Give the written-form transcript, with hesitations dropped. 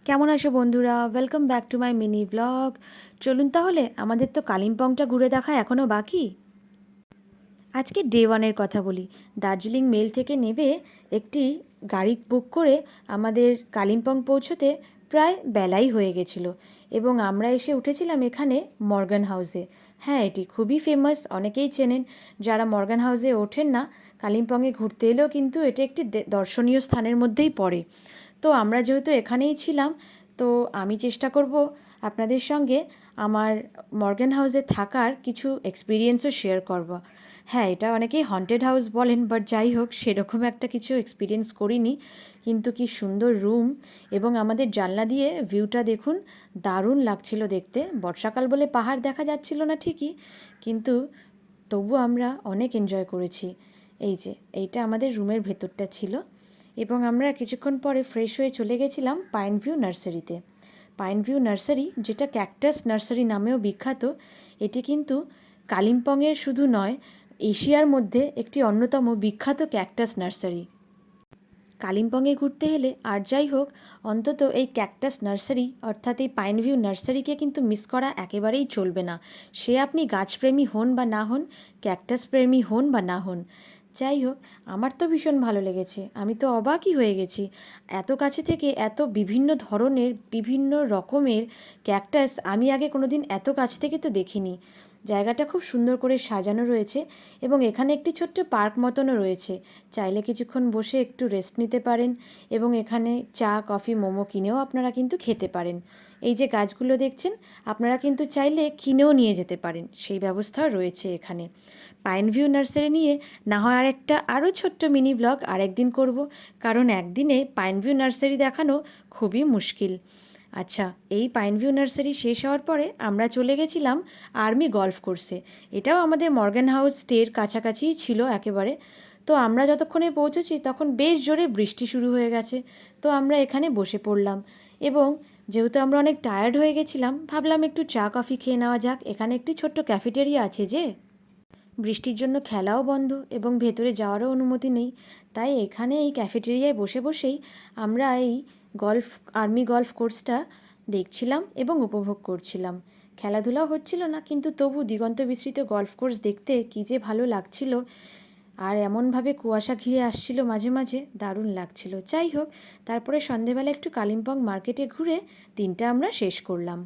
কেমন আছো বন্ধুরা? Welcome back to my mini blog. চলুন তাহলে, আমাদের তো কালিম্পংটা ঘুরে দেখা এখনও বাকি। আজকে ডে ওয়ানের কথা বলি। দার্জিলিং মেল থেকে নেবে একটি গাড়ি বুক করে আমাদের কালিম্পং পৌঁছতে প্রায় বেলাই হয়ে গেছিলো এবং আমরা এসে উঠেছিলাম এখানে মর্গান হাউসে। হ্যাঁ, এটি খুবই ফেমাস, অনেকেই চেনেন। যারা মর্গান হাউসে ওঠেন না, কালিম্পংয়ে ঘুরতে এলেও কিন্তু এটি একটি দর্শনীয় স্থানের মধ্যেই পড়ে। তো আমরা যেহেতু এখানেই ছিলাম, তো আমি চেষ্টা করব আপনাদের সঙ্গে আমার মর্গান হাউসে থাকার কিছু এক্সপিরিয়েন্সও শেয়ার করব। হ্যাঁ, এটা অনেকেই হন্টেড হাউস বলেন, বাট যাই হোক, সেরকম একটা কিছু এক্সপিরিয়েন্স করিনি। কিন্তু কি সুন্দর রুম, এবং আমাদের জানলা দিয়ে ভিউটা দেখুন, দারুণ লাগছিল দেখতে। বর্ষাকাল বলে পাহাড় দেখা যাচ্ছিল না ঠিকই, কিন্তু তবু আমরা অনেক এনজয় করেছি। এই যে এইটা আমাদের রুমের ভেতরটা ছিল, এবং আমরা কিছুক্ষণ পরে ফ্রেশ হয়ে চলে গেছিলাম পাইন ভিউ নার্সারিতে। পাইন ভিউ নার্সারি, যেটা ক্যাকটাস নার্সারি নামেও বিখ্যাত, এটি কিন্তু কালিম্পংয়ের শুধু নয়, এশিয়ার মধ্যে একটি অন্যতম বিখ্যাত ক্যাকটাস নার্সারি। কালিম্পংয়ে ঘুরতে এলে আর যাই হোক, অন্তত এই ক্যাকটাস নার্সারি অর্থাৎ এই পাইন ভিউ নার্সারিকে কিন্তু মিস করা একেবারেই চলবে না। সে আপনি গাছপ্রেমী হন বা না হন, ক্যাকটাস প্রেমী হন বা না হন। যাই হোক, আমার তো ভীষণ ভালো লেগেছে। আমি তো অবাকই হয়ে গেছি, এত কাছে থেকে এত বিভিন্ন ধরনের বিভিন্ন রকমের ক্যাকটাস আমি আগে কোনো দিন এত কাছ থেকে তো দেখিনি। জায়গাটা খুব সুন্দর করে সাজানো রয়েছে, এবং এখানে একটি ছোট্ট পার্ক মতনও রয়েছে। চাইলে কিছুক্ষণ বসে একটু রেস্ট নিতে পারেন, এবং এখানে চা, কফি, মোমো কিনেও আপনারা কিন্তু খেতে পারেন। এই যে গাছগুলো দেখছেন, আপনারা কিন্তু চাইলে কিনেও নিয়ে যেতে পারেন, সেই ব্যবস্থাও রয়েছে এখানে। পাইন ভিউ নার্সারি নিয়ে না হয় আরও ছোট্ট মিনি ব্লগ আরেকদিন করব, কারণ একদিনে পাইন ভিউ নার্সারি দেখানো খুবই মুশকিল। আচ্ছা, এই পাইন ভিউ নার্সারি শেষ হওয়ার পরে আমরা চলে গেছিলাম আর্মি গলফ কোর্সে। এটাও আমাদের মর্গান হাউস স্টের কাছাকাছিই ছিল একেবারে। তো আমরা যতক্ষণে পৌঁছেছি তখন বেশ জোরে বৃষ্টি শুরু হয়ে গেছে। তো আমরা এখানে বসে পড়লাম, এবং যেহেতু আমরা অনেক টায়ার্ড হয়ে গেছিলাম, ভাবলাম একটু চা কফি খেয়ে নেওয়া যাক। এখানে একটি ছোট্ট ক্যাফেটেরিয়া আছে, যে বৃষ্টির জন্য খেলাও বন্ধ এবং ভেতরে যাওয়ারও অনুমতি নেই। তাই এখানে এই ক্যাফেটেরিয়ায় বসে বসেই আমরা এই আর্মি গলফ কোর্সটা দেখছিলাম এবং উপভোগ করছিলাম। খেলাধুলাও হচ্ছিল না, কিন্তু তবু দিগন্ত বিস্তৃত গলফ কোর্স দেখতে কী যে ভালো লাগছিল। আর এমনভাবে কুয়াশা ঘিরে আসছিল মাঝে মাঝে, দারুণ লাগছিল। যাই হোক, তারপরে সন্ধেবেলা একটু কালিম্পং মার্কেটে ঘুরে দিনটা আমরা শেষ করলাম।